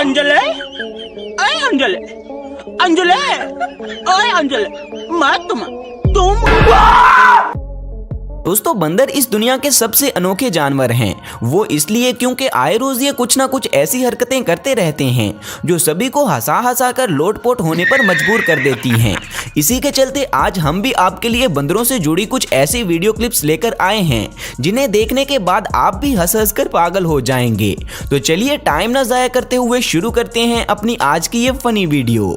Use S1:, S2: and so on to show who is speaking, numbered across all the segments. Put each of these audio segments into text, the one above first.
S1: अंजले, अरे अंजले, अंजले, अरे अंजले, मैं तुम
S2: दोस्तों बंदर इस दुनिया के सबसे अनोखे जानवर हैं। वो इसलिए क्योंकि आए रोज ये कुछ ना कुछ ऐसी हरकतें करते रहते हैं जो सभी को हंसा हंसा कर लोटपोट होने पर मजबूर कर देती हैं। इसी के चलते आज हम भी आपके लिए बंदरों से जुड़ी कुछ ऐसी वीडियो क्लिप्स लेकर आए हैं जिन्हें देखने के बाद आप भी हंस हंस कर पागल हो जाएंगे। तो चलिए टाइम न जाया करते हुए शुरू करते हैं अपनी आज की ये फनी वीडियो।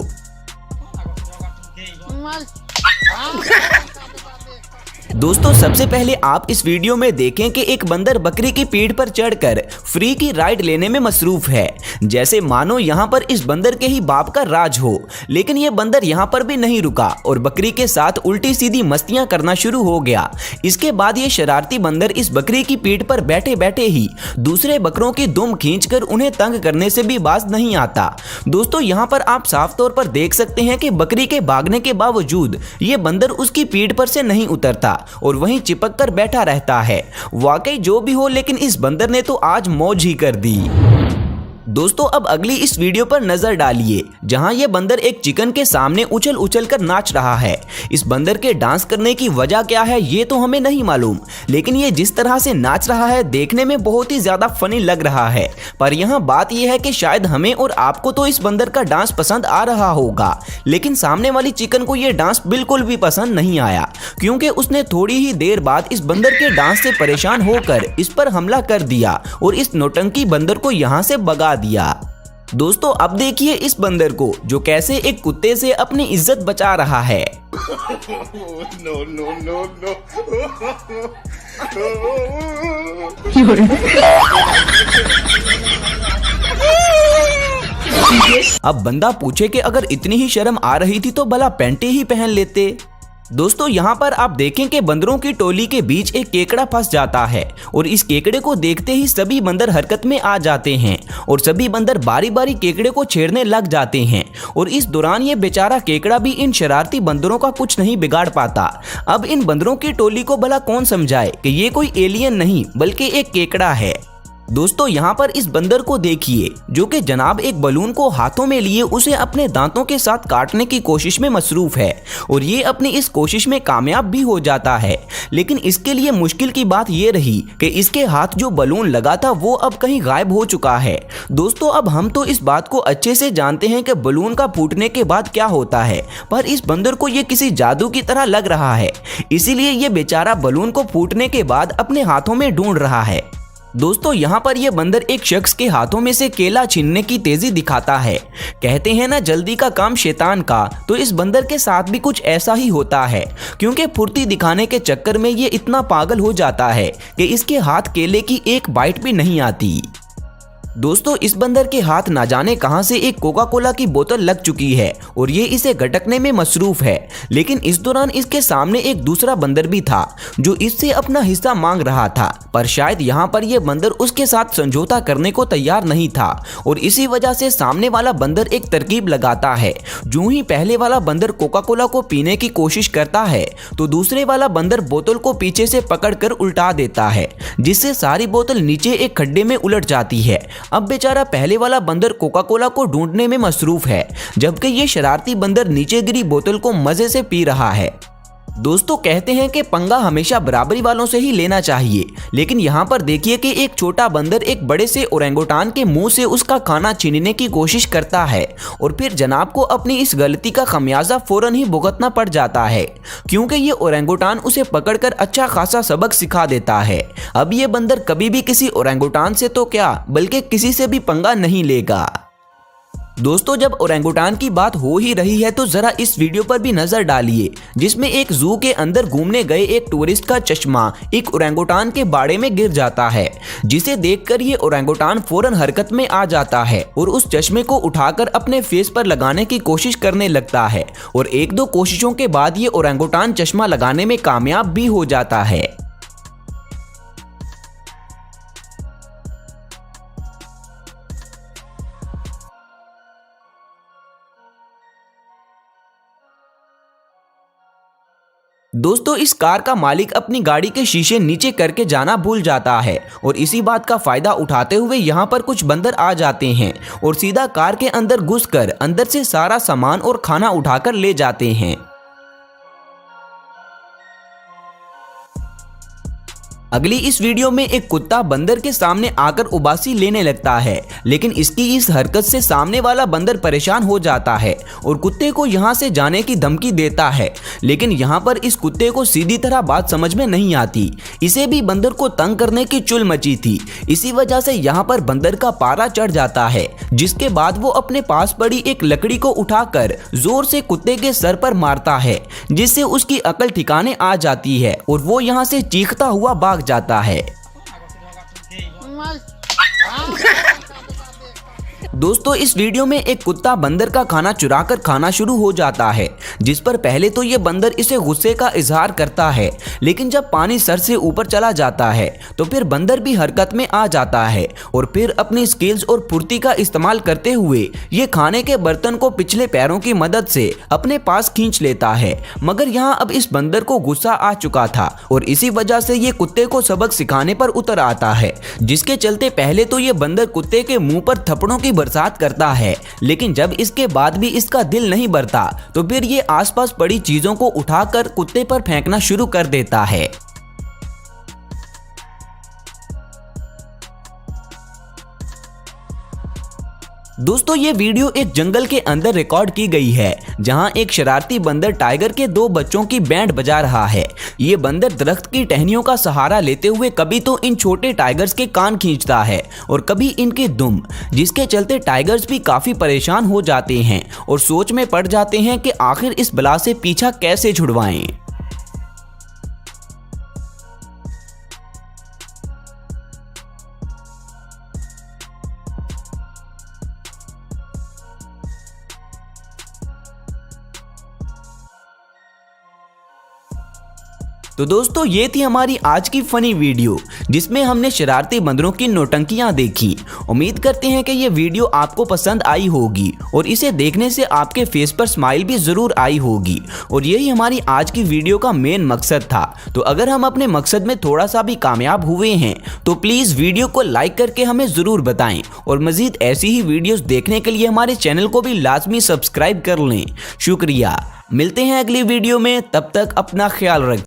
S2: दोस्तों सबसे पहले आप इस वीडियो में देखें कि एक बंदर बकरी की पीठ पर चढ़कर फ्री की राइड लेने में मसरूफ है, जैसे मानो यहाँ पर इस बंदर के ही बाप का राज हो। लेकिन ये बंदर यहाँ पर भी नहीं रुका और बकरी के साथ उल्टी सीधी मस्तियां करना शुरू हो गया। इसके बाद ये शरारती बंदर इस बकरी की पीठ पर बैठे बैठे ही दूसरे बकरों की दुम खींचकर उन्हें तंग करने से भी बाज नहीं आता। दोस्तों यहाँ पर आप साफ तौर पर देख सकते हैं कि बकरी के भागने के बावजूद ये बंदर उसकी पीठ पर से नहीं उतरता और वहीं चिपक कर बैठा रहता है। वाकई जो भी हो, लेकिन इस बंदर ने तो आज मौज ही कर दी। दोस्तों अब अगली इस वीडियो पर नजर डालिए जहां ये बंदर एक चिकन के सामने उछल उछल कर नाच रहा है। इस बंदर के डांस करने की वजह क्या है ये तो हमें नहीं मालूम, लेकिन ये जिस तरह से नाच रहा है देखने में बहुत ही ज्यादा फनी लग रहा है। पर यहाँ बात यह है कि शायद हमें और आपको तो इस बंदर का डांस पसंद आ रहा होगा, लेकिन सामने वाली चिकन को ये डांस बिल्कुल भी पसंद नहीं आया, क्योंकि उसने थोड़ी ही देर बाद इस बंदर के डांस से परेशान होकर इस पर हमला कर दिया और इस नौटंकी बंदर को यहाँ से भगा दिया। दोस्तों अब देखिए इस बंदर को जो कैसे एक कुत्ते से अपनी इज्जत बचा रहा है।
S3: No, no, no, no.
S2: अब बंदा पूछे कि अगर इतनी ही शर्म आ रही थी तो भला पैंटे ही पहन लेते। दोस्तों यहाँ पर आप देखें कि बंदरों की टोली के बीच एक केकड़ा फंस जाता है और इस केकड़े को देखते ही सभी बंदर हरकत में आ जाते हैं और सभी बंदर बारी बारी केकड़े को छेड़ने लग जाते हैं और इस दौरान ये बेचारा केकड़ा भी इन शरारती बंदरों का कुछ नहीं बिगाड़ पाता। अब इन बंदरों की टोली को भला कौन समझाए कि ये कोई एलियन नहीं बल्कि एक केकड़ा है। दोस्तों यहाँ पर इस बंदर को देखिए जो कि जनाब एक बलून को हाथों में लिए उसे अपने दांतों के साथ काटने की कोशिश में मसरूफ है और ये अपनी इस कोशिश में कामयाब भी हो जाता है। लेकिन इसके लिए मुश्किल की बात ये रही कि इसके हाथ जो बलून लगा था वो अब कहीं गायब हो चुका है। दोस्तों अब हम तो इस बात को अच्छे से जानते हैं कि बलून का फूटने के बाद क्या होता है, पर इस बंदर को ये किसी जादू की तरह लग रहा है, इसीलिए ये बेचारा बलून को फूटने के बाद अपने हाथों में ढूंढ रहा है। दोस्तों यहाँ पर यह बंदर एक शख्स के हाथों में से केला छीनने की तेजी दिखाता है। कहते हैं ना जल्दी का काम शैतान का, तो इस बंदर के साथ भी कुछ ऐसा ही होता है, क्योंकि फुर्ती दिखाने के चक्कर में ये इतना पागल हो जाता है कि इसके हाथ केले की एक बाइट भी नहीं आती। दोस्तों इस बंदर के हाथ ना जाने कहां से एक कोका कोला की बोतल लग चुकी है और ये इसे गटकने में मसरूफ है। लेकिन इस दौरान इसके सामने एक दूसरा बंदर भी था जो इससे अपना हिस्सा मांग रहा था, पर शायद यहाँ पर यह बंदर उसके साथ समझौता करने को तैयार नहीं था और इसी वजह से सामने वाला बंदर एक तरकीब लगाता है। जो ही पहले वाला बंदर कोका कोला को पीने की कोशिश करता है तो दूसरे वाला बंदर बोतल को पीछे से पकड़कर उल्टा देता है, जिससे सारी बोतल नीचे एक खड्डे में उलट जाती है। अब बेचारा पहले वाला बंदर कोका कोला को ढूंढने में मसरूफ है, जबकि ये शरारती बंदर नीचे गिरी बोतल को मजे से पी रहा है। दोस्तों कहते हैं कि पंगा हमेशा बराबरी वालों से ही लेना चाहिए, लेकिन यहाँ पर देखिए कि एक छोटा बंदर एक बड़े से ओरेंगुटान के मुंह से उसका खाना छीनने की कोशिश करता है और फिर जनाब को अपनी इस गलती का खमियाजा फौरन ही भुगतना पड़ जाता है, क्योंकि ये ओरेंगुटान उसे पकड़कर अच्छा खासा सबक सिखा देता है। अब ये बंदर कभी भी किसी ओरेंगुटान से तो क्या बल्कि किसी से भी पंगा नहीं लेगा। दोस्तों जब ओरेंगुटान की बात हो ही रही है तो जरा इस वीडियो पर भी नजर डालिए जिसमें एक जू के अंदर घूमने गए एक टूरिस्ट का चश्मा एक ओरेंगुटान के बाड़े में गिर जाता है, जिसे देखकर ये ओरेंगुटान फौरन हरकत में आ जाता है और उस चश्मे को उठाकर अपने फेस पर लगाने की कोशिश करने लगता है और एक दो कोशिशों के बाद ये ओरेंगुटान चश्मा लगाने में कामयाब भी हो जाता है। दोस्तों इस कार का मालिक अपनी गाड़ी के शीशे नीचे करके जाना भूल जाता है और इसी बात का फायदा उठाते हुए यहाँ पर कुछ बंदर आ जाते हैं और सीधा कार के अंदर घुसकर अंदर से सारा सामान और खाना उठाकर ले जाते हैं। अगली इस वीडियो में एक कुत्ता बंदर के सामने आकर उबासी लेने लगता है, लेकिन इसकी इस हरकत से सामने वाला बंदर परेशान हो जाता है और कुत्ते को यहाँ से जाने की धमकी देता है। लेकिन यहाँ पर इस कुत्ते को सीधी तरह बात समझ में नहीं आती। इसे भी बंदर को तंग करने की चुल मची थी। इसी वजह से यहाँ पर बंदर का पारा चढ़ जाता है, जिसके बाद वो अपने पास पड़ी एक लकड़ी को उठाकर जोर से कुत्ते के सर पर मारता है, जिससे उसकी अकल ठिकाने आ जाती है और वो यहाँ से चीखता हुआ भाग जाता है। दोस्तों इस वीडियो में एक कुत्ता बंदर का खाना चुराकर खाना शुरू हो जाता है, जिस पर पहले तो ये बंदर इसे गुस्से का इजहार करता है, लेकिन जब पानी सर से ऊपर चला जाता है तो फिर बंदर भी हरकत में आ जाता है और फिर अपनी स्किल्स और फुर्ती का इस्तेमाल करते हुए ये खाने के बर्तन को पिछले पैरों की मदद से अपने पास खींच लेता है। मगर यहाँ अब इस बंदर को गुस्सा आ चुका था और इसी वजह से ये कुत्ते को सबक सिखाने पर उतर आता है, जिसके चलते पहले तो ये बंदर कुत्ते के मुंह पर थप्पड़ों की बरसात करता है, लेकिन जब इसके बाद भी इसका दिल नहीं भरता तो फिर ये आसपास पड़ी चीजों को उठाकर कुत्ते पर फेंकना शुरू कर देता है। दोस्तों ये वीडियो एक जंगल के अंदर रिकॉर्ड की गई है, जहां एक शरारती बंदर टाइगर के 2 बच्चों की बैंड बजा रहा है। ये बंदर दरख्त की टहनियों का सहारा लेते हुए कभी तो इन छोटे टाइगर्स के कान खींचता है और कभी इनके दुम, जिसके चलते टाइगर्स भी काफी परेशान हो जाते हैं और सोच में पड़ जाते हैं कि आखिर इस बला से पीछा कैसे छुड़वाएं। तो दोस्तों ये थी हमारी आज की फनी वीडियो, जिसमें हमने शरारती बंदरों की नौटंकियां देखी। उम्मीद करते हैं कि ये वीडियो आपको पसंद आई होगी और इसे देखने से आपके फेस पर स्माइल भी जरूर आई होगी और यही हमारी आज की वीडियो का मेन मकसद था। तो अगर हम अपने मकसद में थोड़ा सा भी कामयाब हुए हैं तो प्लीज़ वीडियो को लाइक करके हमें ज़रूर बताएं और मज़ीद ऐसी ही वीडियोज़ देखने के लिए हमारे चैनल को भी लाजमी सब्सक्राइब कर लें। शुक्रिया, मिलते हैं अगली वीडियो में, तब तक अपना ख्याल रखें।